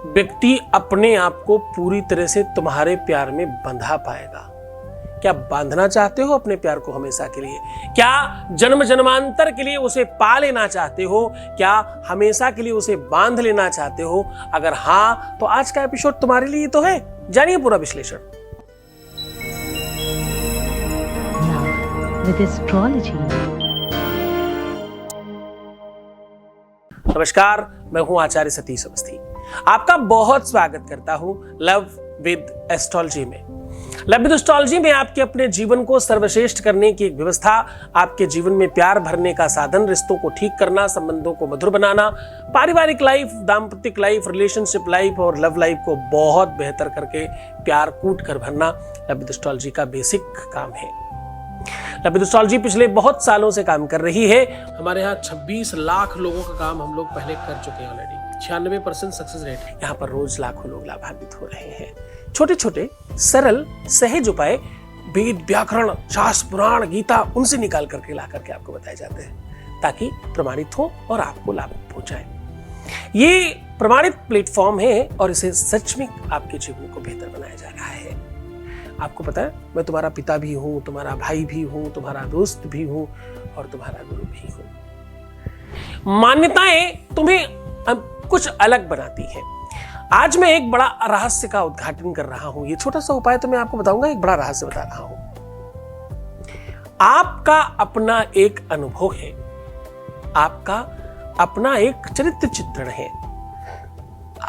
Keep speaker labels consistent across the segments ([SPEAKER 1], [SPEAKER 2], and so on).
[SPEAKER 1] व्यक्ति अपने आप को पूरी तरह से तुम्हारे प्यार में बंधा पाएगा। क्या बांधना चाहते हो अपने प्यार को हमेशा के लिए? क्या जन्म जन्मांतर के लिए उसे पा लेना चाहते हो? क्या हमेशा के लिए उसे बांध लेना चाहते हो? अगर हाँ, तो आज का एपिसोड तुम्हारे लिए तो है। जानिए पूरा विश्लेषण।
[SPEAKER 2] With astrology.
[SPEAKER 1] नमस्कार, मैं हूं आचार्य सतीश अवस्थी। आपका बहुत स्वागत करता हूं लव विद एस्ट्रोलॉजी में। लव विद एस्ट्रोलॉजी में आपके अपने जीवन को सर्वश्रेष्ठ करने की एक व्यवस्था, आपके जीवन में प्यार भरने का साधन, रिश्तों को ठीक करना, संबंधों को मधुर बनाना, पारिवारिक लाइफ, दाम्पत्य लाइफ, रिलेशनशिप लाइफ और लव लाइफ को बहुत बेहतर करके प्यार कूट कर भरना लव विद एस्ट्रोलॉजी का बेसिक काम है। लव विद एस्ट्रोलॉजी पिछले बहुत सालों से काम कर रही है। हमारे यहाँ 26 लाख लोगों का काम हम लोग पहले कर चुके हैं ऑलरेडी। 96% success rate. यहाँ पर रोज लाखों लोग लाभान्वित हो रहे हैं। छोटे छोटे सरल सहज उपाय, वेद, व्याकरण, शास्त्र, पुराण, गीता, उनसे निकाल करके ला करके आपको बताए जाते हैं ताकि प्रमाणित हो और आपको लाभ पहुंचाए। ये प्रमाणित प्लेटफॉर्म है और इसे सच में आपके जीवन को बेहतर बनाया जा रहा है। आपको पता है, मैं तुम्हारा पिता भी हूं, तुम्हारा भाई भी हूं, तुम्हारा दोस्त भी हूं और तुम्हारा गुरु भी हूं। मान्यताएं तुम्हें कुछ अलग बनाती हैं। आज मैं एक बड़ा रहस्य का उद्घाटन कर रहा हूं। ये छोटा सा उपाय तो मैं आपको बताऊंगा, एक बड़ा रहस्य बता रहा हूं। आपका अपना एक अनुभव है, आपका अपना एक चरित्र चित्रण है।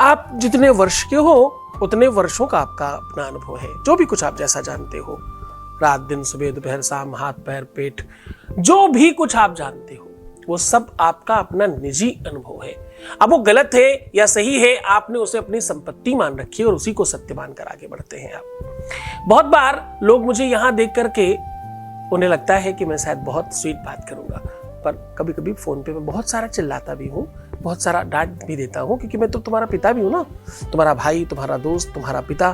[SPEAKER 1] आप जितने वर्ष के हो उतने वर्षों का आपका अपना अनुभव है। जो भी कुछ आप जैसा जानते हो, रात दिन, सुबह दोपहर शाम, हाथ पैर पेट, जो भी कुछ आप जानते हो वो सब आपका अपना निजी अनुभव है। अब वो गलत है या सही है, आपने उसे अपनी संपत्ति मान रखी है और उसी को सत्य मानकर आगे बढ़ते हैं आप। बहुत बार लोग मुझे यहां देख करके उन्हें लगता है कि मैं शायद बहुत स्वीट बात करूंगा, पर कभी कभी फोन पे मैं बहुत सारा चिल्लाता भी हूँ, बहुत सारा डांट भी देता हूँ, क्योंकि मैं तो तुम्हारा पिता भी हूँ ना, तुम्हारा भाई, तुम्हारा दोस्त, तुम्हारा पिता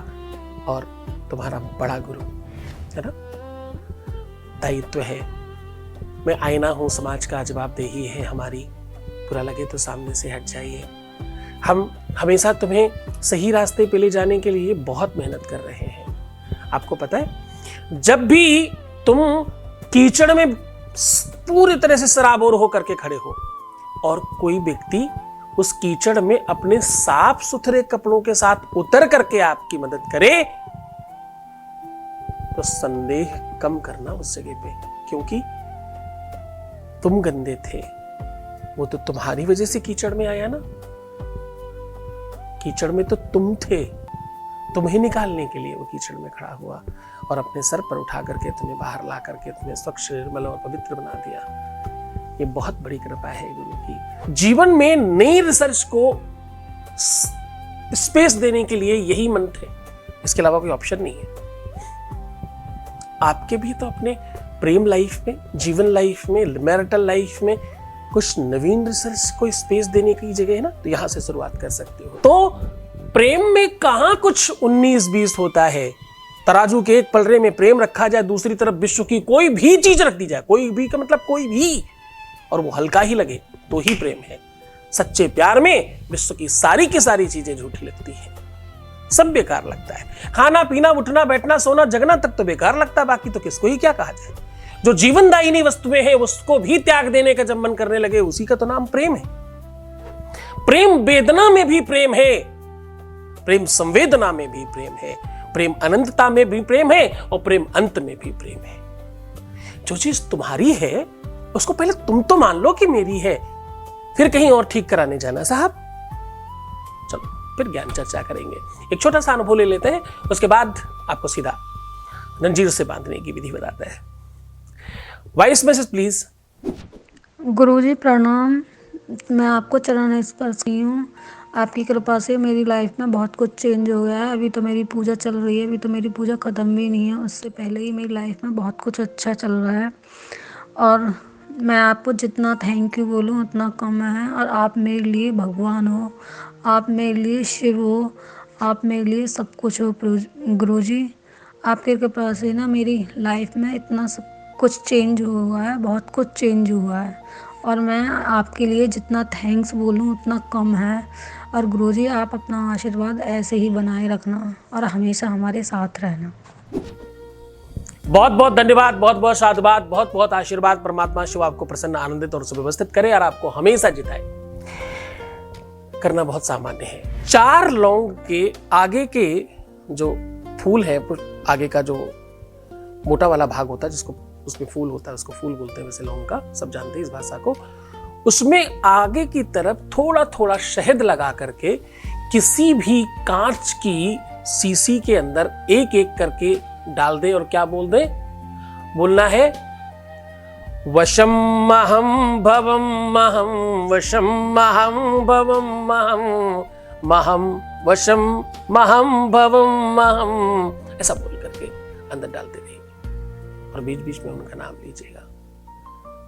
[SPEAKER 1] और तुम्हारा बड़ा गुरु, है ना। दायित्व है, मैं आईना हूँ समाज का, जवाबदेही है हमारी। बुरा लगे तो सामने से हट जाइए। हम हमेशा तुम्हें सही रास्ते पे ले जाने के लिए बहुत मेहनत कर रहे हैं। आपको पता है, जब भी तुम कीचड़ में पूरी तरह से सराबोर होकर के खड़े हो और कोई व्यक्ति उस कीचड़ में अपने साफ सुथरे कपड़ों के साथ उतर करके आपकी मदद करे, तो संदेह कम करना उस जगह पे, क्योंकि तुम गंदे थे, वो तो तुम्हारी वजह से कीचड़ में आया ना। कीचड़ में तो तुम थे, तुम्हें निकालने के लिए वो कीचड़ में खड़ा हुआ और अपने सर पर उठा करके तुम्हें बाहर ला करके तुम्हें स्वच्छ, निर्मल और पवित्र बना दिया। ये बहुत बड़ी कृपा है गुरु की। जीवन में नई रिसर्च को स्पेस देने के लिए यही मंत्र है, इसके अलावा कोई ऑप्शन नहीं है। आपके भी तो अपने प्रेम लाइफ में, जीवन लाइफ में, मैरिटल लाइफ में कुछ नवीन रिसर्च को स्पेस देने की जगह है ना, तो यहां से शुरुआत कर सकते हो। तो प्रेम में कहां कुछ 19-20 होता है। तराजू के एक पलड़े में प्रेम रखा जाए, दूसरी तरफ विश्व की कोई भी चीज रख दी जाए, कोई भी का मतलब कोई भी, और वो हल्का ही लगे तो ही प्रेम है। सच्चे प्यार में विश्व की सारी चीजें झूठी लगती हैं, सब बेकार लगता है। खाना पीना, उठना बैठना, सोना जगना तक तो बेकार लगता है, बाकी तो किसको ही क्या कहा जाए। जो जीवनदायिनी वस्तुएं हैं उसको भी त्याग देने का जब मन करने लगे, उसी का तो नाम प्रेम है। प्रेम वेदना में भी प्रेम है, प्रेम संवेदना में भी प्रेम है, प्रेम अनंतता में भी प्रेम है और प्रेम अंत में भी प्रेम है। जो चीज तुम्हारी है उसको पहले तुम तो मान लो कि मेरी है, फिर कहीं और ठीक कराने जाना साहब। चलो फिर ज्ञान चर्चा करेंगे। एक छोटा सा अनुभव ले लेते हैं, उसके बाद आपको सीधा जंजीर से बांधने की विधि बताते हैं। Voice message please.
[SPEAKER 3] गुरुजी प्रणाम, मैं आपको चरण स्पर्श की हूँ। आपकी कृपा से मेरी लाइफ में बहुत कुछ चेंज हो गया है। अभी तो मेरी पूजा चल रही है, अभी तो मेरी पूजा ख़त्म भी नहीं है, उससे पहले ही मेरी लाइफ में बहुत कुछ अच्छा चल रहा है और मैं आपको जितना थैंक यू बोलूँ उतना कम है। और आप मेरे लिए भगवान हो, आप मेरे लिए शिव हो, आप मेरे लिए सब कुछ हो गुरुजी। आपके कृपा से ना मेरी लाइफ में इतना सब कुछ चेंज हुआ है, बहुत कुछ चेंज हुआ है और मैं आपके लिए जितना थैंक्स बोलूं उतना कम है। और गुरुजी आप अपना आशीर्वाद ऐसे ही बनाए रखना और हमेशा हमारे साथ रहना।
[SPEAKER 1] बहुत बहुत धन्यवाद, बहुत बहुत साधुवाद, बहुत बहुत आशीर्वाद। परमात्मा शिव आपको प्रसन्न, आनंदित और सुव्यवस्थित करे और आपको हमेशा जिताए। करना बहुत सामान्य है। 4 लौंग के आगे के जो फूल है, आगे का जो मोटा वाला भाग होता है जिसको उसमें फूल होता है, उसको फूल बोलते हैं वैसे लौंग का, सब जानते हैं इस भाषा को। उसमें आगे की तरफ थोड़ा थोड़ा शहद लगा करके किसी भी कांच की सीसी के अंदर एक एक करके डाल दे और क्या बोल दे, बोलना है वशम महम भवम महम, वशम महम भवम महम, महम वशम महम भवम महम, ऐसा बोल करके अंदर डालते रहिए और बीच बीच में उनका नाम लीजिएगा।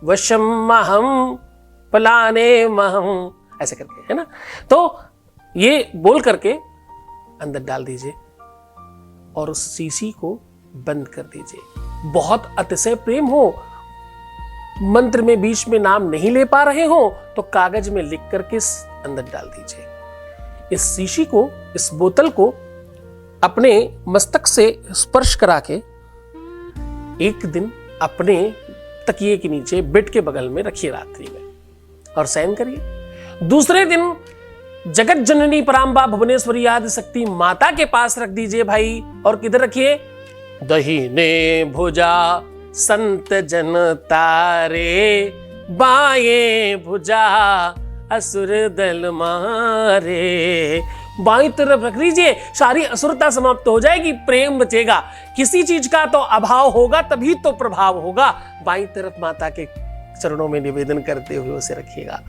[SPEAKER 1] वशम महम पलाने महम, ऐसे करके, है ना। तो ये बोल करके अंदर डाल दीजिए और उस सीसी को बंद कर दीजिए। बहुत अतिशय प्रेम हो, मंत्र में बीच में नाम नहीं ले पा रहे हो तो कागज में लिख करके अंदर डाल दीजिए। इस शीशी को, इस बोतल को अपने मस्तक से स्पर्श करा के एक दिन अपने तकिए के नीचे बेड के बगल में रखिए रात्रि में और शयन करिए। दूसरे दिन जगत जननी पराम्बा भुवनेश्वरी आदि शक्ति माता के पास रख दीजिए भाई। और किधर रखिए, दहीने भुजा संत जन तारे, बाएं भुजा असुर दल मारे। बाईं तरफ रख लीजिए, सारी असुरता समाप्त हो जाएगी, प्रेम बचेगा। किसी चीज का तो अभाव होगा तभी तो प्रभाव होगा। बाईं तरफ माता के चरणों में निवेदन करते हुए उसे रखिएगा।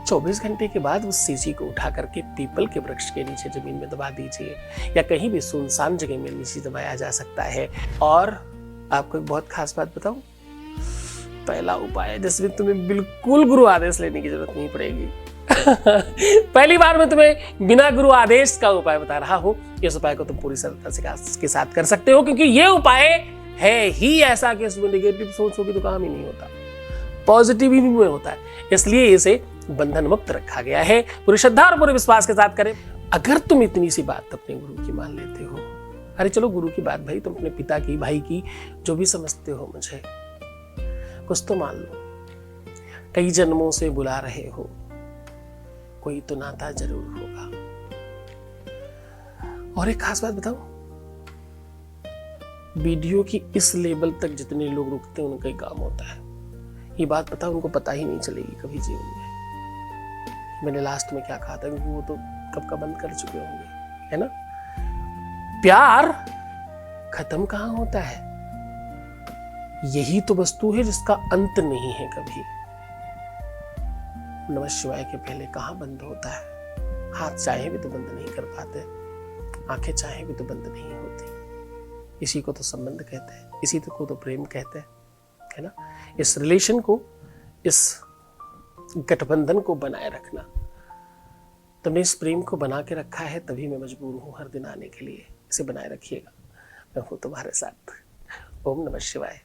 [SPEAKER 1] 24 घंटे के बाद उस सीसी को उठा करके पीपल के वृक्ष के नीचे जमीन में दबा दीजिए या कहीं भी सुनसान जगह में नीचे दबाया जा सकता है। और आपको एक बहुत खास बात बताऊं, पहला उपाय है जिसमें तुम्हें बिल्कुल गुरु आदेश लेने की जरूरत नहीं पड़ेगी। पहली बार मैं तुम्हें बिना गुरु आदेश का उपाय बता रहा हूं। इस उपाय को तुम पूरी सरलता के साथ कर सकते हो, क्योंकि ये उपाय है ही ऐसा कि इसमें नेगेटिव सोच होगी तो काम ही नहीं होता, पॉजिटिव ही में होता है। इसलिए इसे बंधन मुक्त रखा गया है। पूरी श्रद्धा और पूरे विश्वास के साथ करें। अगर तुम इतनी सी बात अपने गुरु की मान लेते हो, अरे चलो गुरु की बात भाई, तुम अपने पिता की, भाई की, जो भी समझते हो मुझे, कुछ तो मान लो। कई जन्मों से बुला रहे हो, कोई तो नाता जरूर होगा। और एक खास बात बताओ, वीडियो की इस लेवल तक जितने लोग रुकते हैं उनका ही काम होता है। ये बात पता उनको पता ही नहीं चलेगी कभी जीवन में मैंने लास्ट में क्या कहा था, क्योंकि वो तो कब का बंद कर चुके होंगे, है ना। प्यार खत्म कहां होता है, यही तो वस्तु है जिसका अंत नहीं है कभी। नमः शिवाय के पहले कहां बंद होता है। हाथ चाहे भी तो बंद नहीं कर पाते, आंखें चाहे भी तो बंद नहीं होती। इसी को तो संबंध कहते हैं, इसी को तो प्रेम कहते हैं, है ना। इस रिलेशन को, इस गठबंधन को बनाए रखना। तुमने इस प्रेम को बना के रखा है, तभी मैं मजबूर हूं हर दिन आने के लिए। इसे बनाए रखिएगा, मैं हूं तुम्हारे साथ। ओम नमः शिवाय।